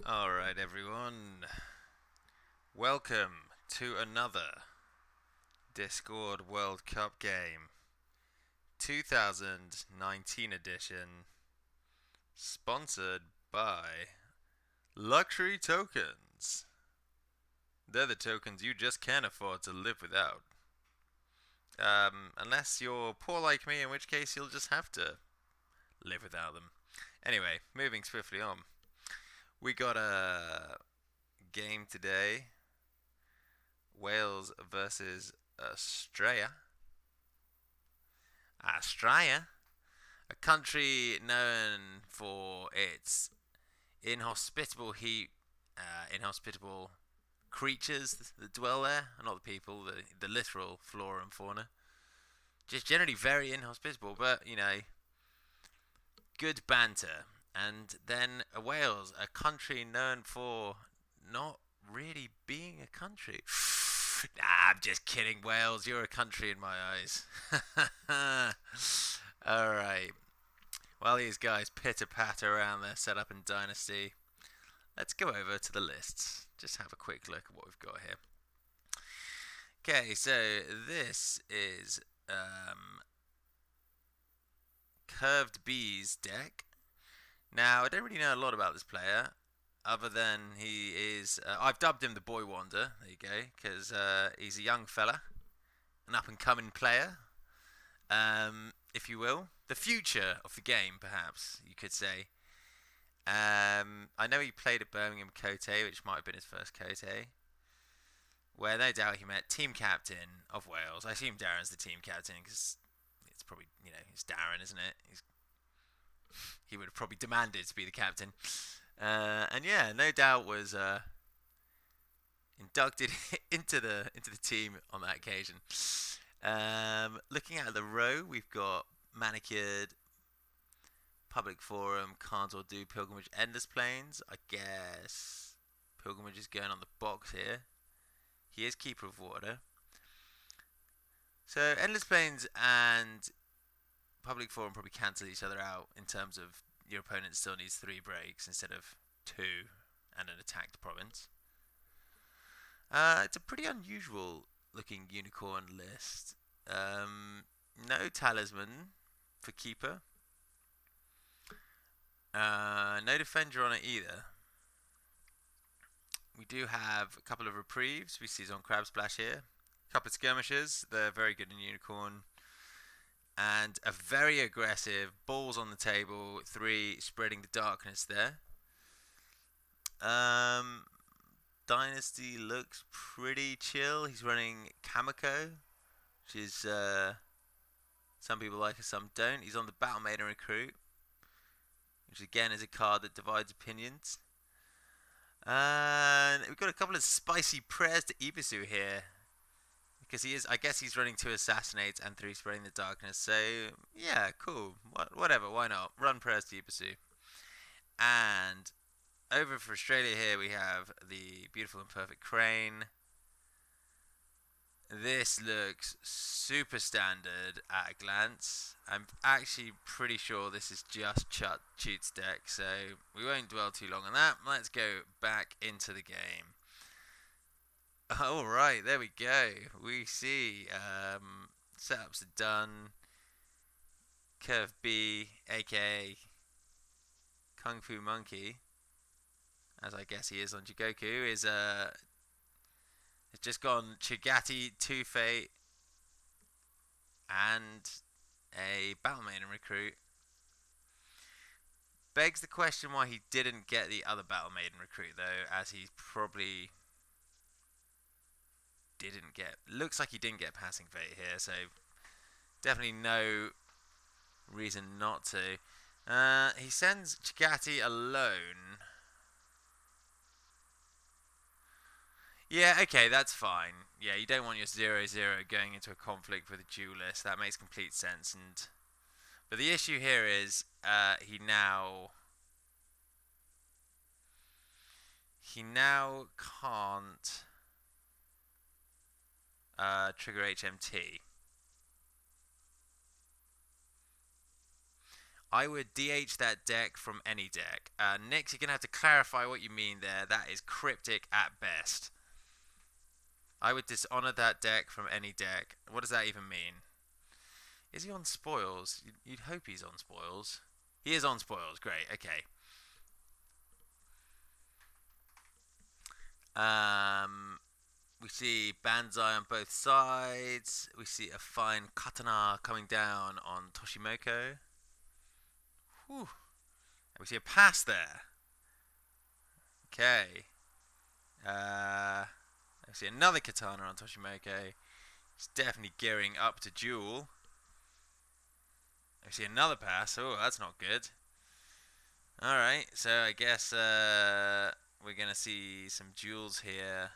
Alright, everyone. Welcome to another Discord World Cup game. 2019 edition. Sponsored by Luxury Tokens. They're the tokens you just can't afford to live without. Unless you're poor like me, in which case you'll just have to live without them. Anyway, moving swiftly on. We got a game today. Wales versus Australia. Australia, a country known for its inhospitable heat, inhospitable creatures that dwell there, not the people, the literal flora and fauna. Just generally very inhospitable, but good banter. And then Wales, a country known for not really being a country. Nah, I'm just kidding, Wales. You're a country in my eyes. Alright. While these guys pitter patter around their setup and dynasty, let's go over to the lists. Just have a quick look at what we've got here. Okay, so this is Curved Bees deck. Now, I don't really know a lot about this player, other than he is. I've dubbed him the Boy Wonder. There you go, because he's a young fella, an up and coming player, if you will, the future of the game, perhaps you could say. I know he played at Birmingham Cote, which might have been his first Cote, where no doubt he met team captain of Wales. I assume Darren's the team captain because it's probably it's Darren, isn't it? He would have probably demanded to be the captain. And yeah, no doubt was inducted into the team on that occasion. Looking at the row, we've got Manicured, Public Forum, Can't Or Do, Pilgrimage, Endless Plains. I guess Pilgrimage is going on the box here. He is Keeper of Water. So Endless Plains and Public Forum probably cancel each other out in terms of your opponent still needs 3 breaks instead of 2 and an attacked province. It's a pretty unusual looking unicorn list. No talisman for keeper. No defender on it either. We do have a couple of reprieves. We see on Crab Splash here. A couple of skirmishers. They're very good in unicorn. And a very aggressive balls on the table 3 spreading the darkness there. Dynasty looks pretty chill. He's running Kamiko, which is some people like it, some don't. He's on the Battle Maiden Recruit, which again is a card that divides opinions. And we've got a couple of spicy prayers to Ibisu here, because I guess he's running 2 assassinates and 3 spreading the darkness. So yeah, cool. Whatever. Why not? Run prayers to Ibisu. And over for Australia here we have the beautiful and perfect crane. This looks super standard at a glance. I'm actually pretty sure this is just Cheat's deck, so we won't dwell too long on that. Let's go back into the game. Alright, there we go. We see setups are done. Curve B, aka Kung Fu Monkey, as I guess he is on Jigoku, is it's just gone Chigati, 2 Fate, and a Battle Maiden Recruit. Begs the question why he didn't get the other Battle Maiden Recruit though, as he probably didn't get. Looks like he didn't get Passing Fate here, so definitely no reason not to. He sends Chigati alone. Yeah, okay, that's fine. Yeah, you don't want your 0-0 going into a conflict with a duelist. That makes complete sense. But the issue here is he now can't trigger HMT. I would DH that deck from any deck. Nix, you're going to have to clarify what you mean there. That is cryptic at best. I would dishonor that deck from any deck. What does that even mean? Is he on spoils? You'd hope he's on spoils. He is on spoils. Great. Okay. We see Banzai on both sides. We see a fine Katana coming down on Toshimoko. Whew. And we see a pass there. Okay. We see another Katana on Toshimoko. He's definitely gearing up to duel. We see another pass. Oh, that's not good. Alright, so I guess we're going to see some duels here.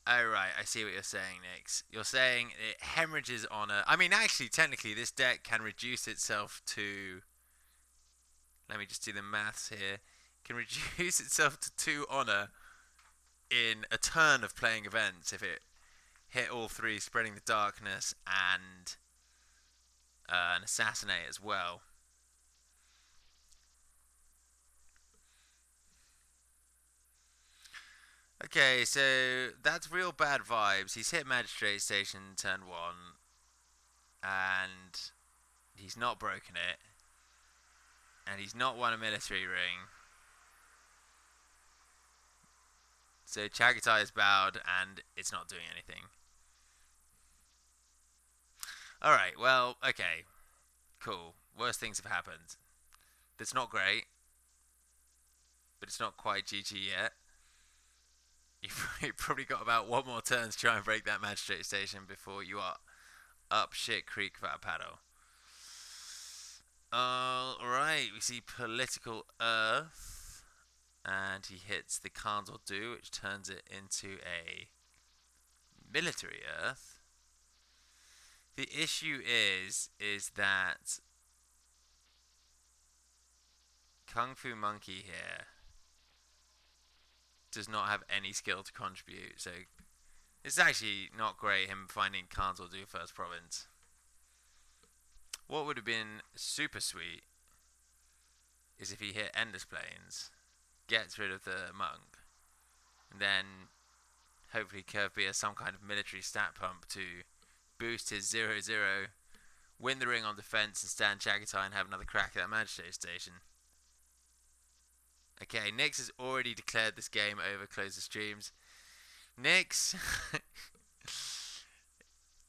Oh, right, I see what you're saying, Nix. You're saying it hemorrhages honor. I mean, actually, technically, this deck can reduce itself to... Let me just do the maths here. Can reduce itself to 2 honor in a turn of playing events if it hit all 3, spreading the darkness and an assassinate as well. Okay, so that's real bad vibes. He's hit Magistrate Station turn 1, and he's not broken it, and he's not won a military ring. So Chagatai is bowed, and it's not doing anything. Alright, well, okay. Cool. Worst things have happened. That's not great, but it's not quite GG yet. You've probably got about 1 more turn to try and break that Magistrate Station before you are up shit creek without a paddle. Alright, we see Political Earth, and he hits the Khan's Do, which turns it into a Military Earth. The issue is that Kung Fu Monkey here does not have any skill to contribute, so it's actually not great him finding Khan's Do first province. What would have been super sweet is if he hit Endless Plains, gets rid of the monk, and then hopefully Kirby has some kind of military stat pump to boost his 0-0, win the ring on defense, and stand Chagatai and have another crack at that Magistrate Station. Okay, Nix has already declared this game over. Close the streams. Nix,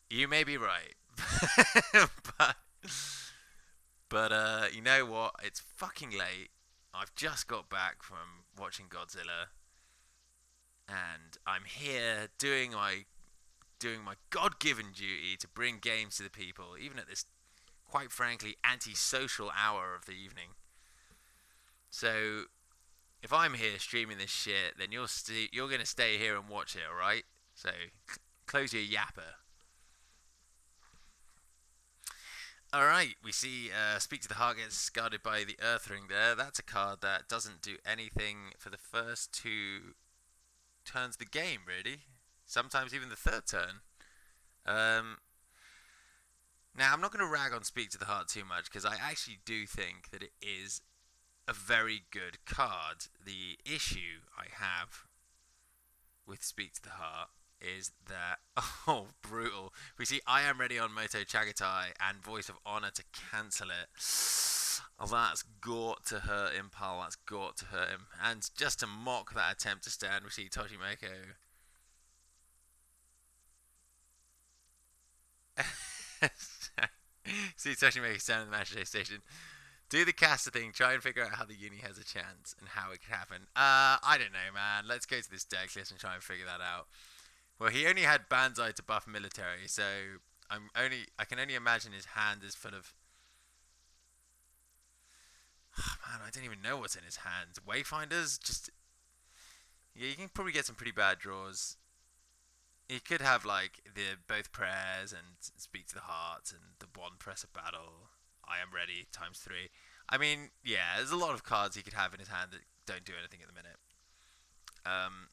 you may be right, but you know what? It's fucking late. I've just got back from watching Godzilla, and I'm here doing my God-given duty to bring games to the people, even at this, quite frankly, anti-social hour of the evening. So, if I'm here streaming this shit, then you're gonna stay here and watch it, alright? So, close your yapper. Alright, we see Speak to the Heart gets discarded by the Earth Ring there. That's a card that doesn't do anything for the first 2 turns of the game, really. Sometimes even the 3rd turn. Now, I'm not going to rag on Speak to the Heart too much, because I actually do think that it is a very good card. The issue I have with Speak to the Heart is that, oh, brutal. We see I Am Ready on Moto Chagatai and Voice of Honor to cancel it. Oh, that's got to hurt him, pal. That's got to hurt him. And just to mock that attempt to stand, we see Toshimoko. See Toshimoko stand in the Magistrate Station. Do the caster thing, try and figure out how the uni has a chance and how it could happen. I don't know, man. Let's go to this deck list and try and figure that out. Well, he only had Banzai to buff military, so I can only imagine his hand is full of... Oh, man, I don't even know what's in his hand. Wayfinders? Just... Yeah, you can probably get some pretty bad draws. He could have, like, both prayers and Speak to the Heart and the 1 Press of Battle. I Am Ready ×3. I mean, yeah, there's a lot of cards he could have in his hand that don't do anything at the minute. Um,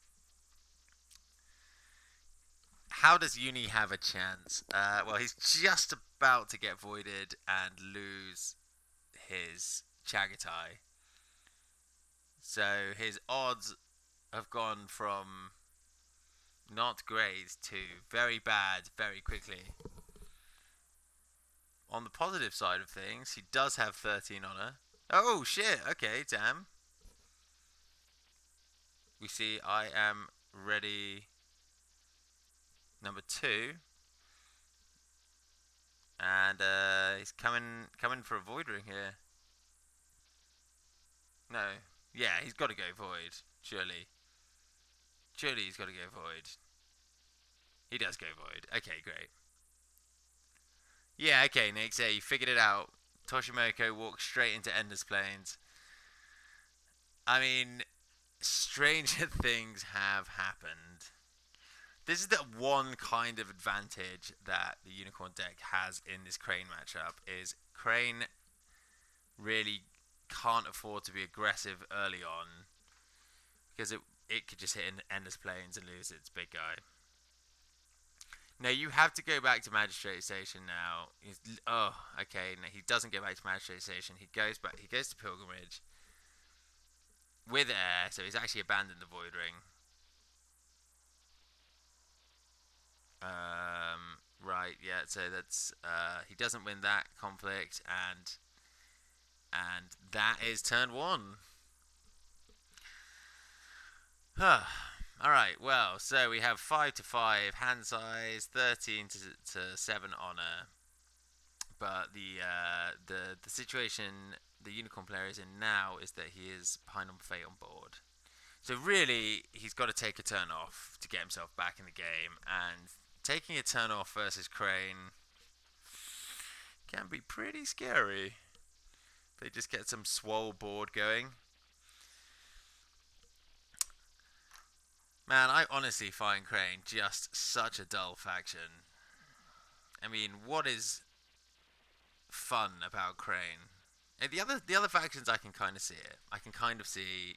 how does Uni have a chance? Well, he's just about to get voided and lose his Chagatai. So his odds have gone from not great to very bad very quickly. On the positive side of things, he does have 13 honor. Oh shit, okay, damn. We see I am ready number 2. And he's coming for a void ring here. No. Yeah, he's got to go void, surely. Surely he's got to go void. He does go void. Okay, great. Yeah, okay, Nick, so you figured it out. Toshimoko walks straight into Ender's Plains. I mean, stranger things have happened. This is the one kind of advantage that the Unicorn deck has in this Crane matchup is Crane really can't afford to be aggressive early on because it could just hit in Ender's Plains and lose its big guy. Now you have to go back to Magistrate Station now. Okay. No, he doesn't go back to Magistrate Station. He goes back. He goes to Pilgrimage with air, so he's actually abandoned the Void Ring. Right. Yeah. So that's he doesn't win that conflict, and that is turn 1. Huh. All right. Well, so we have 5 to 5 hand size, 13 to 7 honor. But the situation the Unicorn player is in now is that he is behind on Fate on board. So really, he's got to take a turn off to get himself back in the game. And taking a turn off versus Crane can be pretty scary. They just get some swole board going. Man, I honestly find Crane just such a dull faction. I mean, what is fun about Crane? And the other factions, I can kind of see it. I can kind of see,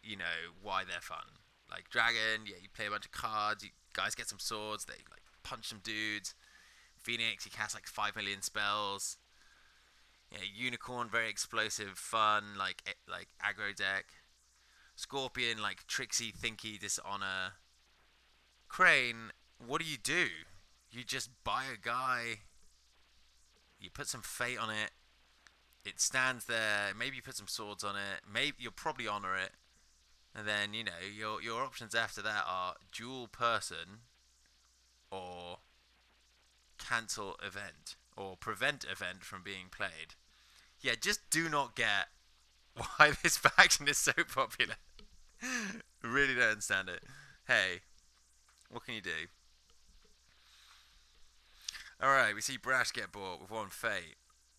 why they're fun. Like Dragon, yeah, you play a bunch of cards. You guys get some swords. They like punch some dudes. Phoenix, you cast like 5 million spells. Yeah, Unicorn, very explosive, fun, like aggro deck. Scorpion, like tricksy, thinky, dishonor. Crane, what do? You just buy a guy. You put some fate on it. It stands there. Maybe you put some swords on it. Maybe you'll probably honor it. And then your options after that are dual person or cancel event or prevent event from being played. Yeah, just do not get why this faction is so popular. Really don't understand it. Hey, what can you do? Alright, we see Brash get bought with 1 Fate.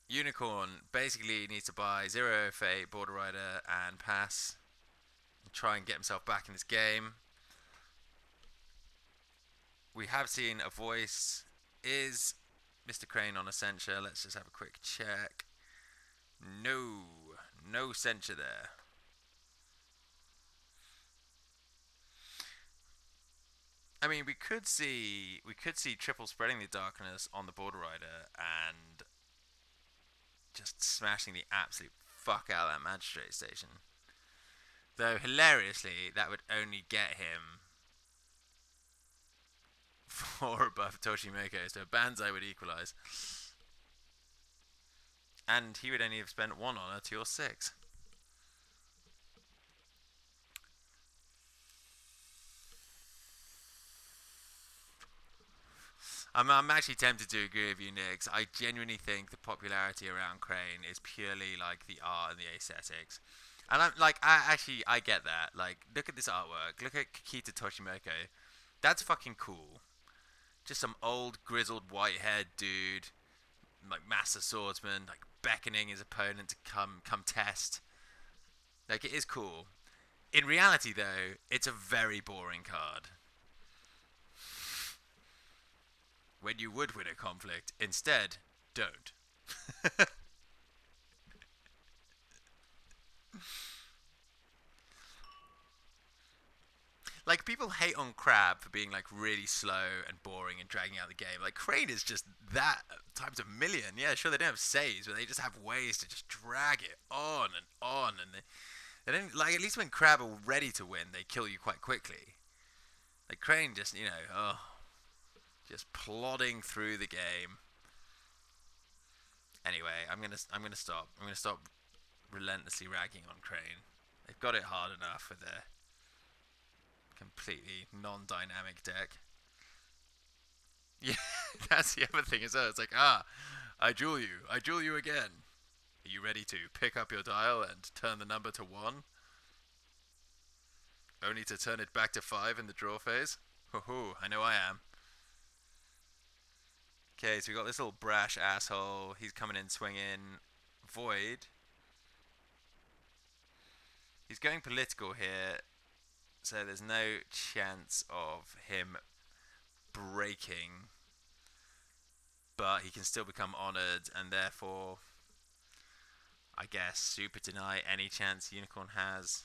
Unicorn basically needs to buy 0 Fate, Border Rider, and pass. And try and get himself back in this game. We have seen a voice. Is Mr. Crane on a censure? Let's just have a quick check. No censure there. I mean, we could see triple spreading the darkness on the Border Rider and just smashing the absolute fuck out of that Magistrate Station. Though hilariously, that would only get him 4 above Toshimoko, so Banzai would equalise. And he would only have spent 1 honor to your 6. I'm actually tempted to agree with you, Nix. I genuinely think the popularity around Crane is purely like the art and the aesthetics. And I'm like, I get that. Like, look at this artwork. Look at Kikita Toshimoko. That's fucking cool. Just some old grizzled white-haired dude, like master swordsman, like beckoning his opponent to come test. Like, it is cool. In reality, though, it's a very boring card. When you would win a conflict, instead, don't. Like people hate on Crab for being like really slow and boring and dragging out the game. Like Crane is just that times a million. Yeah, sure they don't have saves, but they just have ways to just drag it on, and they don't like. At least when Crab are ready to win, they kill you quite quickly. Like Crane just just plodding through the game. Anyway, I'm gonna stop. I'm gonna stop relentlessly ragging on Crane. They've got it hard enough with their completely non-dynamic deck. Yeah, that's the other thing as well. It's like, I duel you again. Are you ready to pick up your dial and turn the number to 1? Only to turn it back to 5 in the draw phase? Ho ho, I know I am. Okay, so we got this little brash asshole. He's coming in swinging. Void. He's going political here, so there's no chance of him breaking. But he can still become honoured, and therefore, I guess, super deny any chance Unicorn has.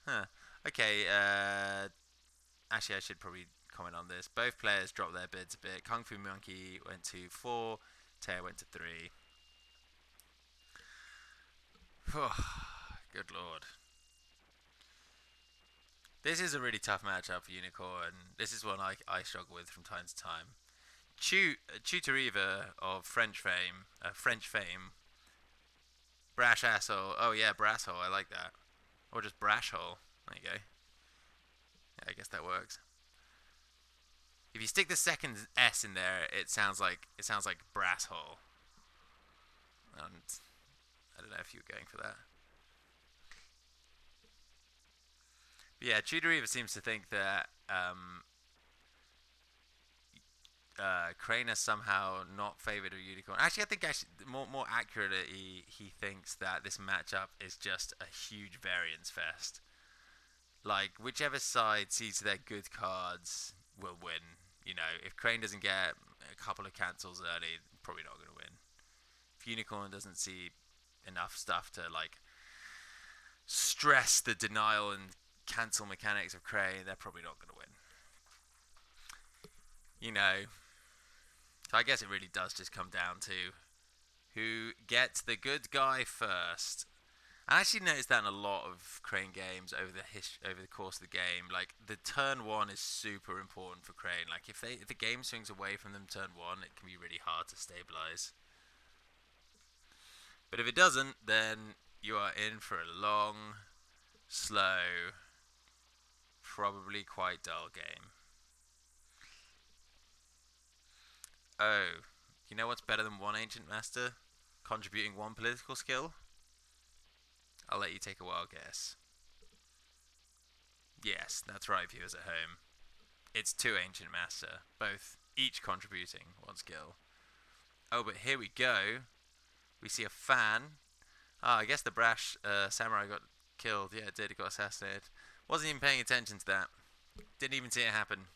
Huh. Okay, actually, I should probably comment on this. Both players dropped their bids a bit. Kung Fu Monkey went to 4, Teo went to 3. Good lord. This is a really tough matchup for Unicorn. This is one I struggle with from time to time. Tutoriva of French fame, Brash Asshole. Oh yeah, Brasshole, I like that. Or just Brashhole. There you go. Yeah, I guess that works. If you stick the second S in there, it sounds like Brasshole. And I don't know if you were going for that. But yeah, Tutoriva seems to think that Crane is somehow not favoured of Unicorn. Actually, I think more accurately, he thinks that this matchup is just a huge variance fest. Like whichever side sees their good cards will win. You know, if Crane doesn't get a couple of cancels early, probably not going to win. If Unicorn doesn't see enough stuff to like stress the denial and cancel mechanics of Crane, they're probably not going to win. You know, so I guess it really does just come down to who gets the good guy first. I actually noticed that in a lot of Crane games over the course of the game. Like the turn 1 is super important for Crane. Like if the game swings away from them turn 1, it can be really hard to stabilize. But if it doesn't, then you are in for a long, slow, probably quite dull game. Oh, you know what's better than one Ancient Master? Contributing 1 political skill? I'll let you take a wild guess. Yes, that's right, viewers at home. It's 2 Ancient Master, both each contributing 1 skill. Oh, but here we go. We see a fan. I guess the brash samurai got killed. Yeah, it did. It got assassinated. Wasn't even paying attention to that. Didn't even see it happen.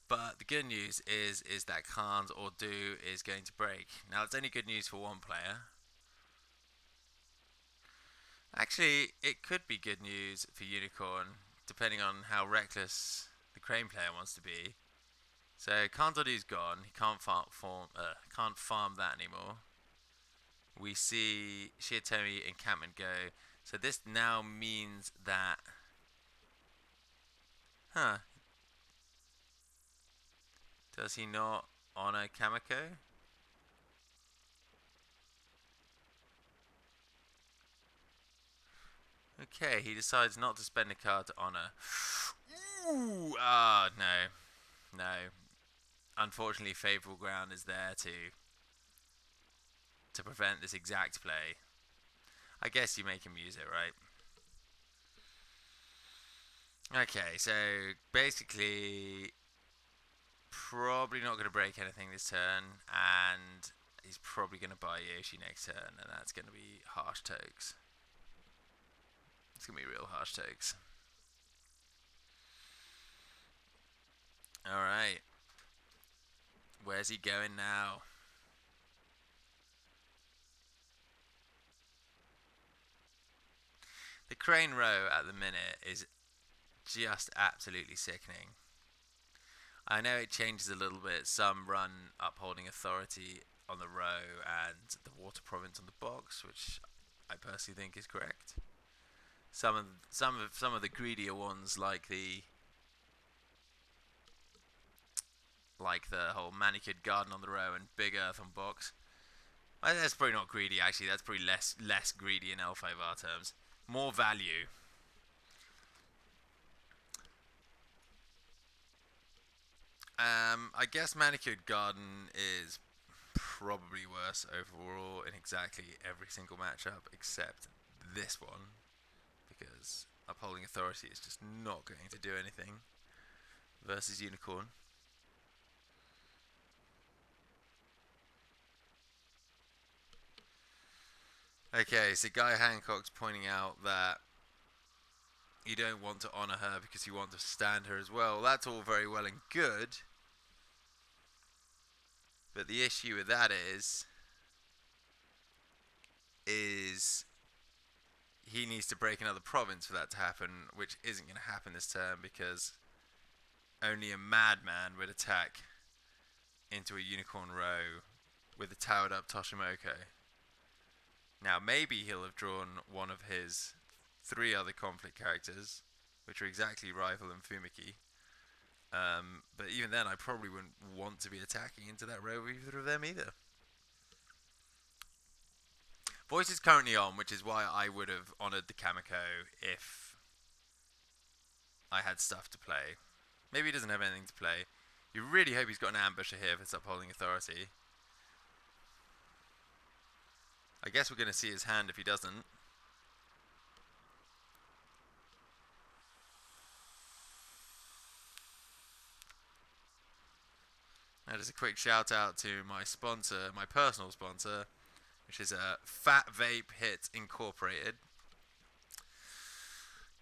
But the good news is that Khan's Ordu is going to break. Now, it's only good news for one player. Actually, it could be good news for Unicorn, depending on how reckless the Crane player wants to be. So Khan's Ordu's gone. He can't farm that anymore. We see Shiotomi encampment go. So this now means that... Huh. Does he not honor Kamiko? Okay, he decides not to spend a card to honor. Ooh, no. No. Unfortunately, favourable ground is there to prevent this exact play. I guess you make him use it, right? Okay, so basically, probably not going to break anything this turn, and he's probably going to buy Yoshi next turn, and that's going to be harsh tokes. It's going to be real harsh tokes. Alright. Where's he going now? The Crane Row at the minute is just absolutely sickening. I know it changes a little bit. Some run Upholding Authority on the row and the Water Province on the box, which I personally think is correct. Some of the greedier ones, like the whole Manicured Garden on the row and Big Earth on box. That's probably not greedy, actually. That's probably less greedy in L5R terms. More value. I guess Manicured Garden is probably worse overall in exactly every single matchup except this one, because Upholding Authority is just not going to do anything versus Unicorn. Okay, so Guy Hancock's pointing out that you don't want to honour her because you want to stand her as well. That's all very well and good, but the issue with that is he needs to break another province for that to happen, which isn't going to happen this turn because only a madman would attack into a Unicorn Row with a towered up Toshimoko. Now, maybe he'll have drawn one of his 3 other conflict characters, which are exactly Rival and Fumiki. But even then, I probably wouldn't want to be attacking into that row with either of them either. Voice is currently on, which is why I would have honoured the Kamiko if I had stuff to play. Maybe he doesn't have anything to play. You really hope he's got an ambusher here if it's Upholding Authority. I guess we're going to see his hand if he doesn't. Now just a quick shout out to my sponsor, my personal sponsor, which is Fat Vape Hit Incorporated.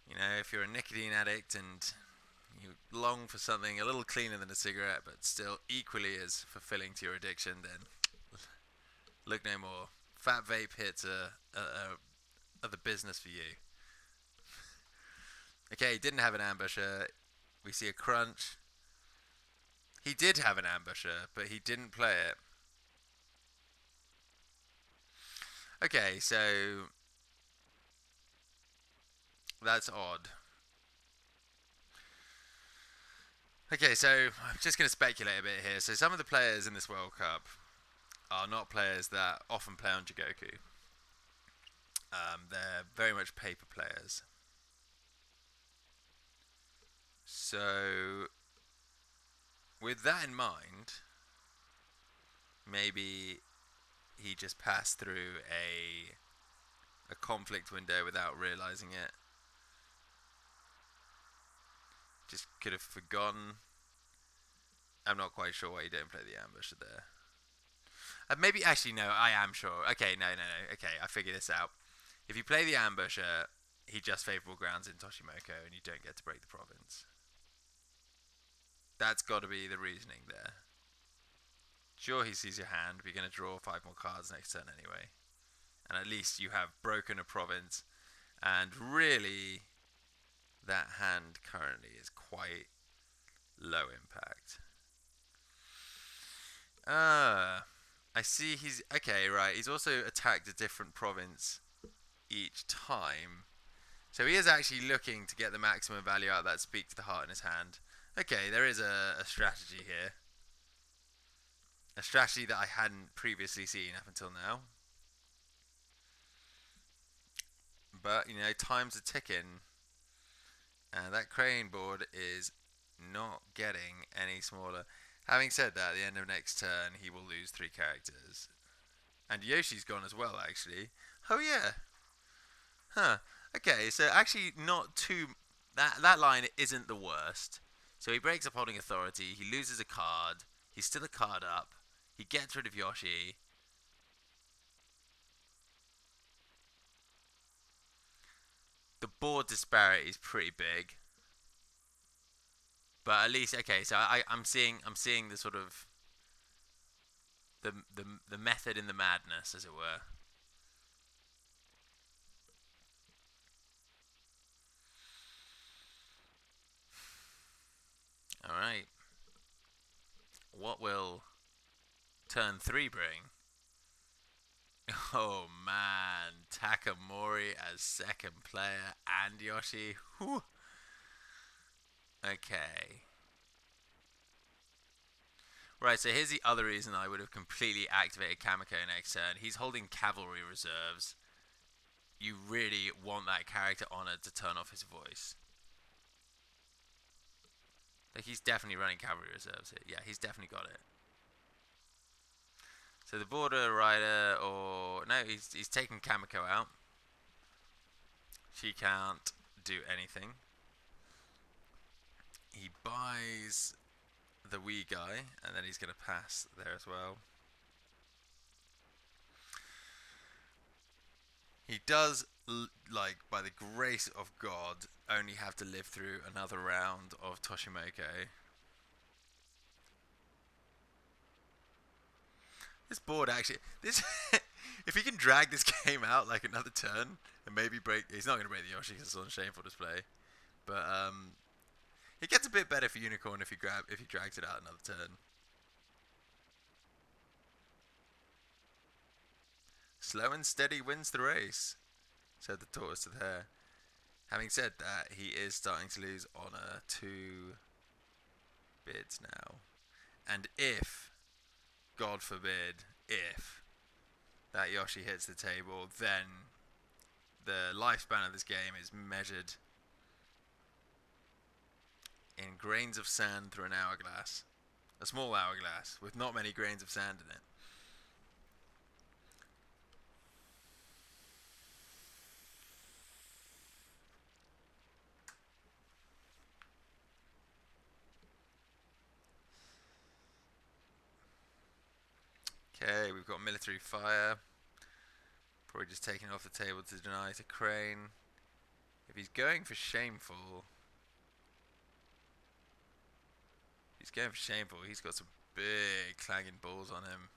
You know, if you're a nicotine addict and you long for something a little cleaner than a cigarette but still equally as fulfilling to your addiction, then look no more. Fat Vape Hits are the business for you. Okay, he didn't have an ambusher. We see a crunch. He did have an ambusher, but he didn't play it. Okay, so that's odd. Okay, so I'm just going to speculate a bit here. So some of the players in this World Cup are not players that often play on Jigoku. They're very much paper players. So, with that in mind, maybe he just passed through a conflict window without realizing it. Just could have forgotten. I'm not quite sure why you don't play the ambusher there. Maybe, actually, no, I am sure. Okay, no. Okay, I figured this out. If you play the ambusher, he just favourable grounds in Toshimoko and you don't get to break the province. That's got to be the reasoning there. Sure, he sees your hand, but you're going to draw 5 more cards next turn anyway. And at least you have broken a province. And really, that hand currently is quite low impact. I see he's... Okay, right. He's also attacked a different province each time. So he is actually looking to get the maximum value out of that Speak to the Heart in his hand. Okay, there is a strategy here. A strategy that I hadn't previously seen up until now. But, you know, time's a ticking. And that Crane board is not getting any smaller. Having said that, at the end of next turn, he will lose 3 characters. And Yoshi's gone as well, actually. Oh, yeah. Huh. Okay, so actually not too... That line isn't the worst. So he breaks Upholding Authority, he loses a card, he's still a card up, he gets rid of Yoshi. The board disparity is pretty big. But at least, okay, so I'm seeing the sort of the method in the madness, as it were. Alright. What will turn 3 bring? Oh man, Takamori as second player and Yoshi. Whew. Okay. Right, so here's the other reason I would have completely activated Kamiko next turn. He's holding cavalry reserves. You really want that character honored to turn off his voice. Like, he's definitely running cavalry reserves here. Yeah, he's definitely got it. So the border rider, or no, he's taking Kamiko out. She can't do anything. He buys the wee guy, and then he's going to pass there as well. He does, like, by the grace of God, only have to live through another round of Toshimoko. This board actually, this if he can drag this game out like another turn and maybe break, he's not going to break the Yoshi because it's on shameful display, but it gets a bit better for Unicorn if he drags it out another turn. Slow and steady wins the race, said the tortoise to the hare. Having said that, he is starting to lose honor to bids now, and if, God forbid, if that Yoshi hits the table, then the lifespan of this game is measured in grains of sand through an hourglass. A small hourglass with not many grains of sand in it. Okay, we've got military fire. Probably just taking it off the table to deny to Crane. If he's going for shameful, he's got some big clanging balls on him.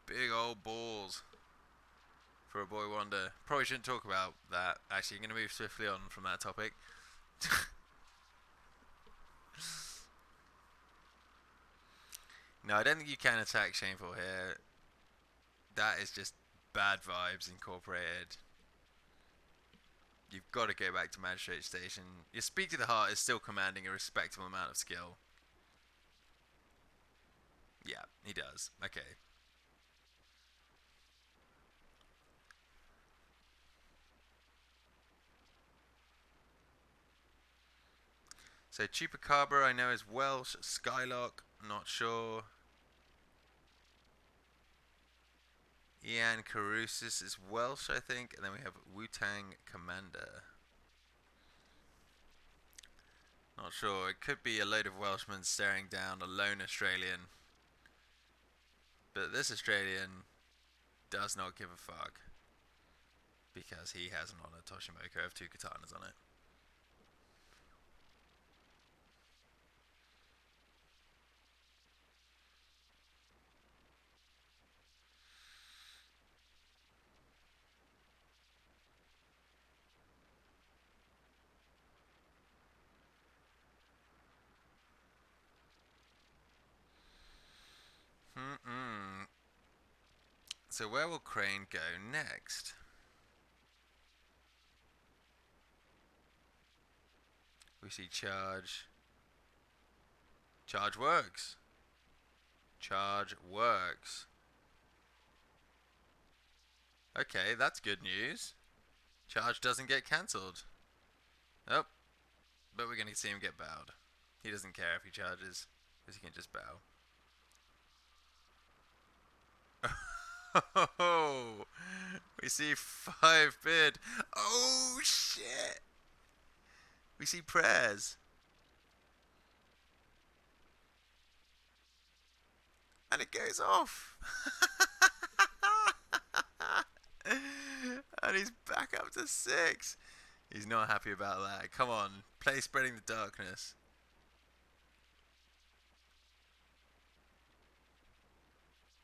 Big old balls for a boy wonder. Probably shouldn't talk about that. Actually, I'm going to move swiftly on from that topic. No, I don't think you can attack shameful here. That is just bad vibes incorporated. You've got to go back to Magistrate Station. Your Speak to the Heart is still commanding a respectable amount of skill. Yeah, he does. Okay. So Chupacabra I know is Welsh. Skylock, not sure. Ian Carusis is Welsh, I think. And then we have Wu-Tang Commander. Not sure. It could be a load of Welshmen staring down a lone Australian. But this Australian does not give a fuck. Because he has an Honor Toshimoko of 2 katanas on it. So where will Crane go next? We see charge. Charge works. Charge works. Okay, that's good news. Charge doesn't get cancelled. Oh, but we're going to see him get bowed. He doesn't care if he charges, because he can just bow. Oh, we see 5 bid. Oh, shit. We see prayers. And it goes off. And he's back up to 6. He's not happy about that. Come on, play Spreading the Darkness.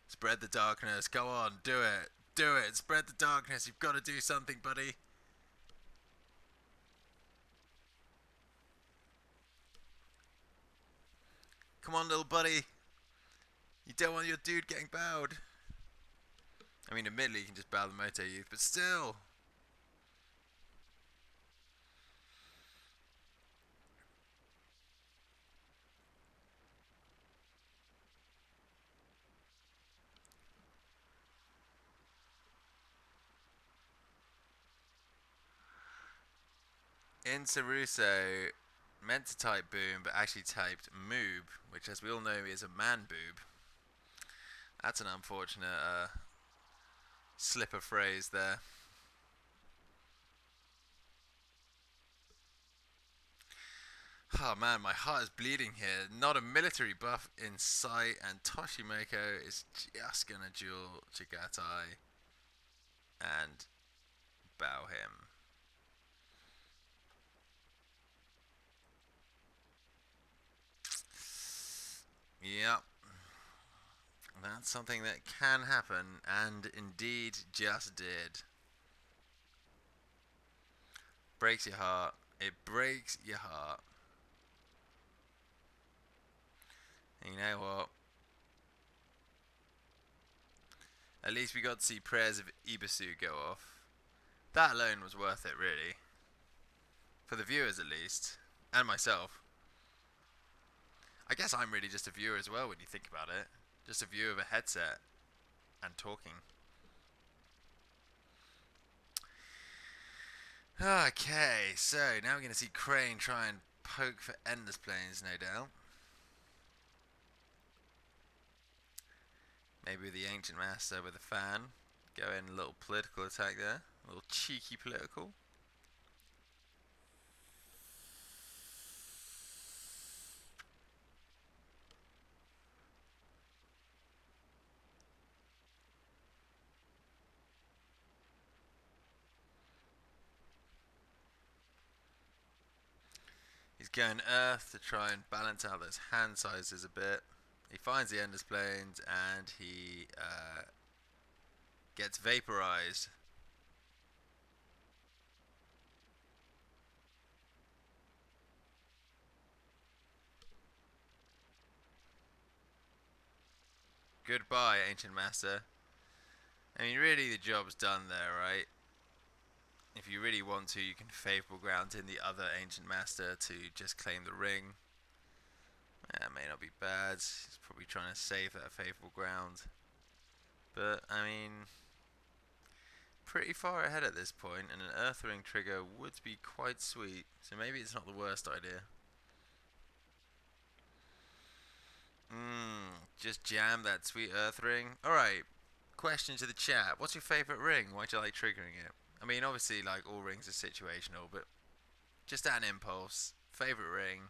Spread the darkness. Go on, do it. Do it. Spread the darkness. You've got to do something, buddy. Come on, little buddy. You don't want your dude getting bowed. I mean, admittedly, you can just bow the Moto Youth, but still. In Saruso, meant to type boom, but actually typed moob, which, as we all know, is a man boob. That's an unfortunate slip of phrase there. Oh man, my heart is bleeding here. Not a military buff in sight, and Toshimoko is just gonna duel Chagatai and bow him. Yep. That's something that can happen, and indeed just did. Breaks your heart. It breaks your heart. And you know what? At least we got to see prayers of Ibasu go off. That alone was worth it, really. For the viewers, at least. And myself. I guess I'm really just a viewer as well when you think about it. Just a viewer of a headset and talking. Okay, so now we're going to see Crane try and poke for Endless Plains, no doubt. Maybe the Ancient Master with a fan. Go in a little political attack there. A little cheeky political. He's going Earth to try and balance out those hand sizes a bit. He finds the Endless Plains and he gets vaporized. Goodbye, Ancient Master. I mean, really, the job's done there, right? If you really want to, you can Favourable Ground in the other Ancient Master to just claim the ring. That may not be bad. He's probably trying to save that Favourable Ground. But, I mean, pretty far ahead at this point, and an Earth Ring trigger would be quite sweet. So maybe it's not the worst idea. Just jam that sweet Earth Ring. Alright, question to the chat. What's your favourite ring? Why'd you like triggering it? I mean, obviously, like, all rings are situational, but just an impulse. Favourite ring.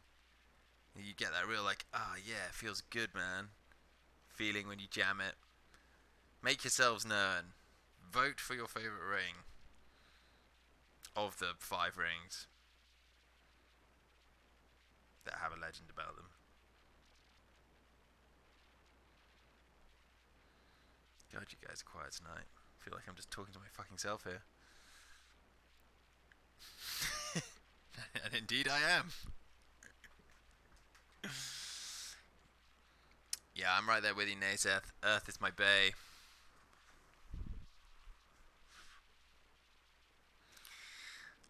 You get that real, like, ah, oh, yeah, it feels good, man. Feeling when you jam it. Make yourselves known. Vote for your favourite ring of the 5 rings that have a legend about them. God, you guys are quiet tonight. I feel like I'm just talking to my fucking self here. And indeed I am. Yeah, I'm right there with you, Naseth. Earth is my bay.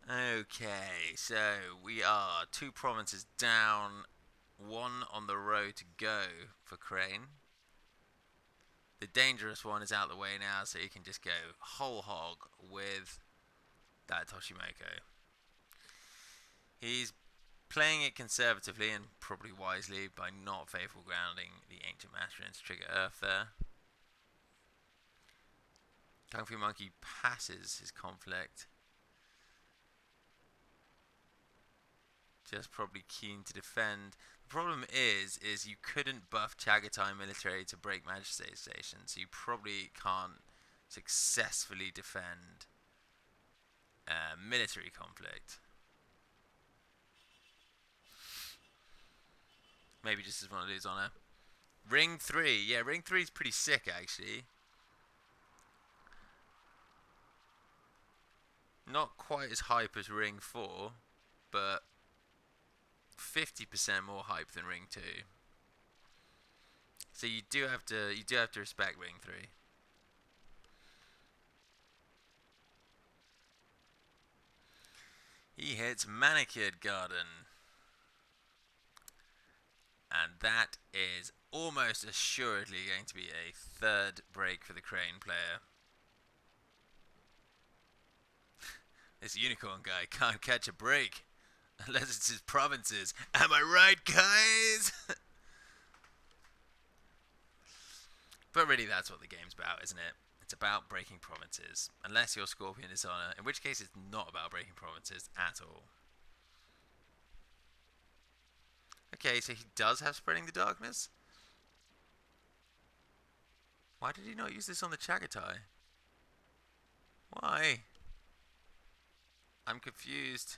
Okay, so we are 2 provinces down, 1 on the road to go for Crane. The dangerous one is out the way now, so he can just go whole hog with that Toshimoko. He's playing it conservatively and probably wisely by not Favourable Grounding the Ancient Master into trigger Earth there. Kung Fu Monkey passes his conflict. Just probably keen to defend. The problem is you couldn't buff Chagatai military to break Majesty Station, so you probably can't successfully defend military conflict. Maybe just as want to lose honor. Ring 3. Yeah, Ring 3 is pretty sick, actually. Not quite as hype as Ring 4, but 50% more hype than Ring 2. So you do have to respect winning 3. He hits Manicured Garden, and that is almost assuredly going to be a third break for the Crane player. This unicorn guy can't catch a break unless it's his provinces. Am I right, guys? But really, that's what the game's about, isn't it? It's about breaking provinces. Unless you're Scorpion Dishonor, in which case it's not about breaking provinces at all. Okay, so he does have Spreading the Darkness? Why did he not use this on the Chagatai? Why? I'm confused.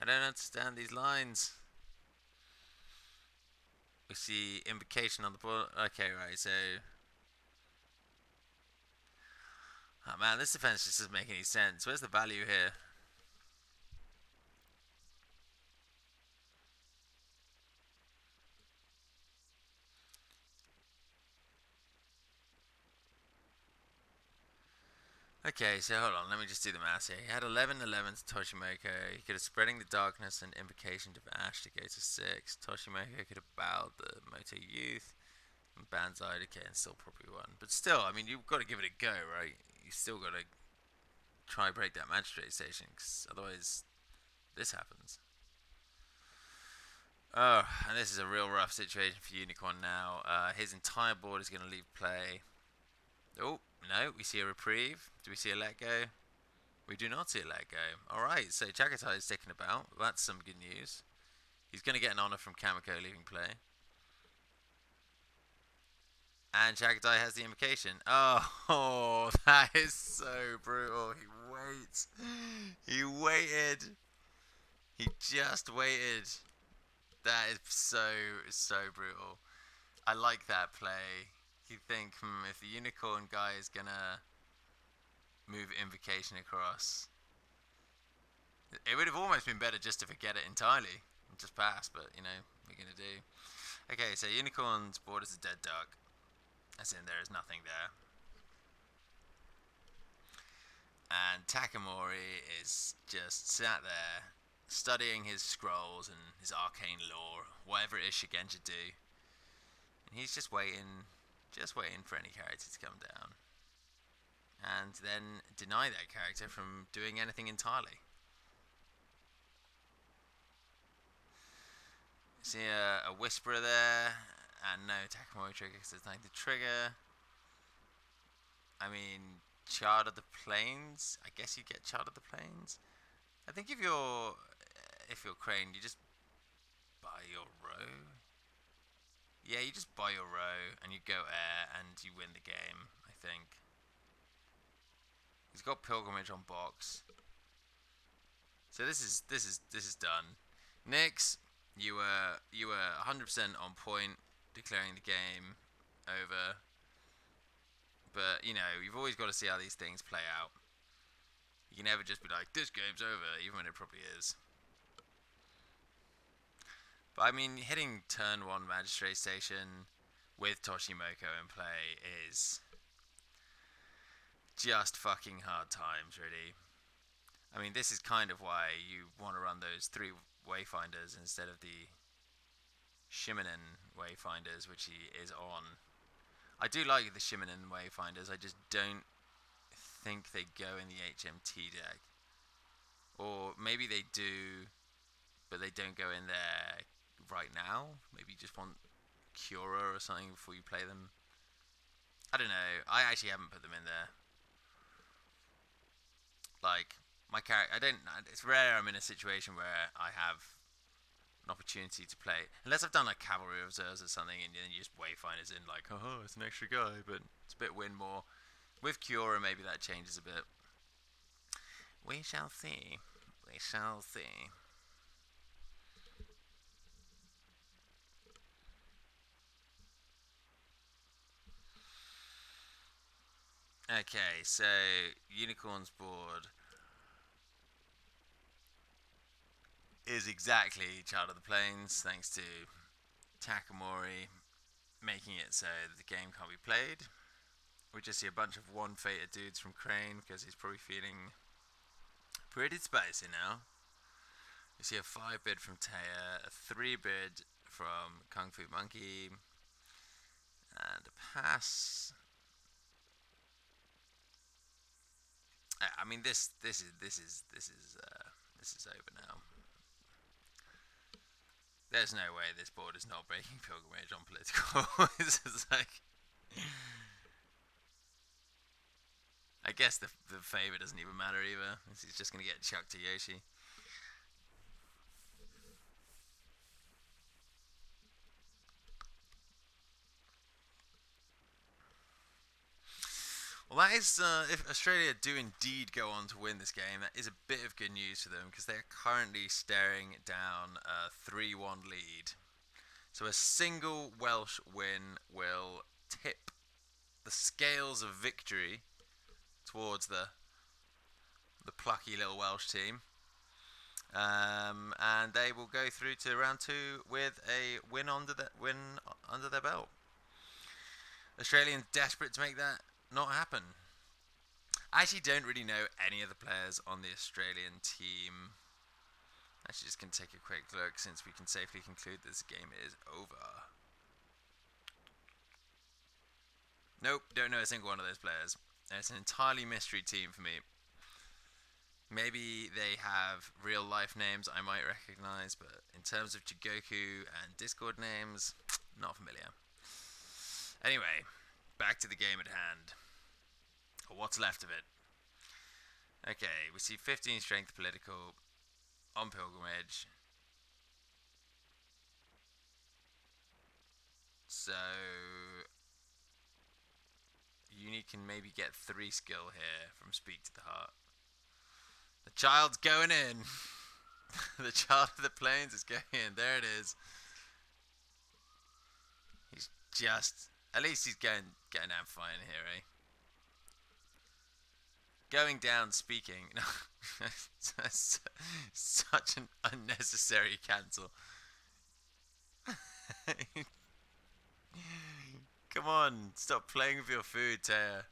I don't understand these lines. We see Invocation on the board. Okay, right, so... Oh man, this defense just doesn't make any sense. Where's the value here? Okay, so hold on, let me just do the math here. He had 11 11 to Toshimoko. He could have Spreading the Darkness and Invocation to Ash to go to 6. Toshimoko could have bowed the Moto Youth and Banzai to and still probably won. But still, I mean, you've got to give it a go, right? You still got to try break that Magistrate Station, because otherwise this happens. Oh, and this is a real rough situation for Unicorn now. His entire board is going to leave play. Oh, no, we see a reprieve. Do we see a let go? We do not see a let go. Alright, so Chagatai is sticking about. That's some good news. He's going to get an honour from Kamiko leaving play. And Chagatai has the invocation. Oh, that is so brutal. He waits. He waited. He just waited. That is so brutal. I like that play. You think, if the unicorn guy is gonna move invocation across, it would have almost been better just to forget it entirely and just pass. But you know, what are you gonna do? Okay, so unicorn's board is a dead duck. As in, there is nothing there. And Takamori is just sat there studying his scrolls and his arcane lore, whatever it is Shigenja do. And he's just waiting for any character to come down. And then deny that character from doing anything entirely. See a Whisperer there, and no Takamori trigger because there's nothing to trigger. I mean, Chart of the Plains. I guess you get Chart of the Plains. I think if you're Crane, you just buy your row. Yeah, you just buy your row and you go air and you win the game. I think he's got Pilgrimage on box, so this is done. Nyx, you were 100% on point, declaring the game over. But you know, you've always got to see how these things play out. You can never just be like, this game's over, even when it probably is. But I mean, hitting turn 1 Magistrate Station with Toshimoko in play is just fucking hard times, really. I mean, this is kind of why you want to run those 3 Wayfinders instead of the Shimonen Wayfinders, which he is on. I do like the Shimonen Wayfinders, I just don't think they go in the HMT deck. Or maybe they do, but they don't go in there right now. Maybe you just want Cura or something before you play them. I don't know. I actually haven't put them in there. Like, my character, I don't. It's rare I'm in a situation where I have an opportunity to play, unless I've done like Cavalry Reserves or something, and then you just Wayfinders in like, oh, it's an extra guy, but it's a bit win more. With Cura, maybe that changes a bit. We shall see. We shall see. Okay, so Unicorn's board. is exactly Child of the Plains, thanks to Takamori making it so the game can't be played. We just see a bunch of one-fated dudes from Crane because he's probably feeling pretty spicy now. You see a 5-bid from Taya, a 3-bid from Kung Fu Monkey, and a pass. I mean, this is over now. There's no way this board is not breaking Pilgrimage on political. This is like, I guess the favor doesn't even matter either. He's just gonna get chucked to Yoshi. Well, that is, if Australia do indeed go on to win this game, that is a bit of good news for them because they are currently staring down a 3-1 lead. So a single Welsh win will tip the scales of victory towards the plucky little Welsh team. And they will go through to round 2 with a win under their belt. Australians desperate to make that not happen. I actually don't really know any of the players on the Australian team. Actually, just going to take a quick look since we can safely conclude this game is over. Nope, don't know a single one of those players. It's an entirely mystery team for me. Maybe they have real life names I might recognize, but in terms of Jigoku and Discord names, not familiar. Anyway, back to the game at hand. Or what's left of it. Okay, we see 15 strength political on Pilgrimage. So Uni can maybe get 3 skill here from Speak to the Heart. The child's going in. The Child of the Plains is going in. There it is. He's just, at least he's getting out fine here, eh? Going down speaking. Such an unnecessary cancel. Come on, stop playing with your food, Taya.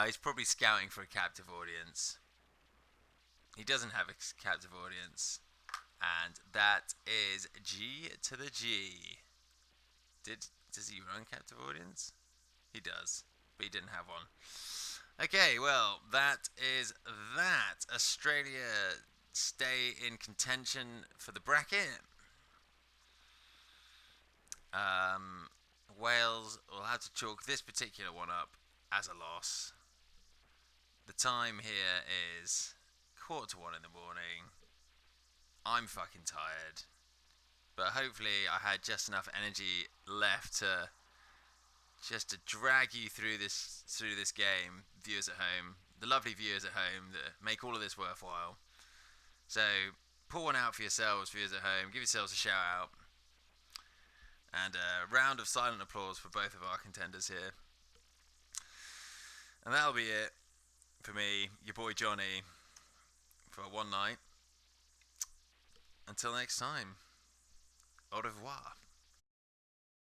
He's probably scouting for a captive audience. He doesn't have a captive audience. And that is G to the G. Does he run captive audience? He does, but he didn't have one. Okay, well, that is that. Australia stay in contention for the bracket. Wales will have to chalk this particular one up as a loss. The time here is 1:45 in the morning. I'm fucking tired, but hopefully I had just enough energy left to drag you through this game, viewers at home, the lovely viewers at home that make all of this worthwhile. So pull one out for yourselves, viewers at home. Give yourselves a shout out and a round of silent applause for both of our contenders here. And that'll be it for me, your boy Johnny, for one night. Until next time, au revoir.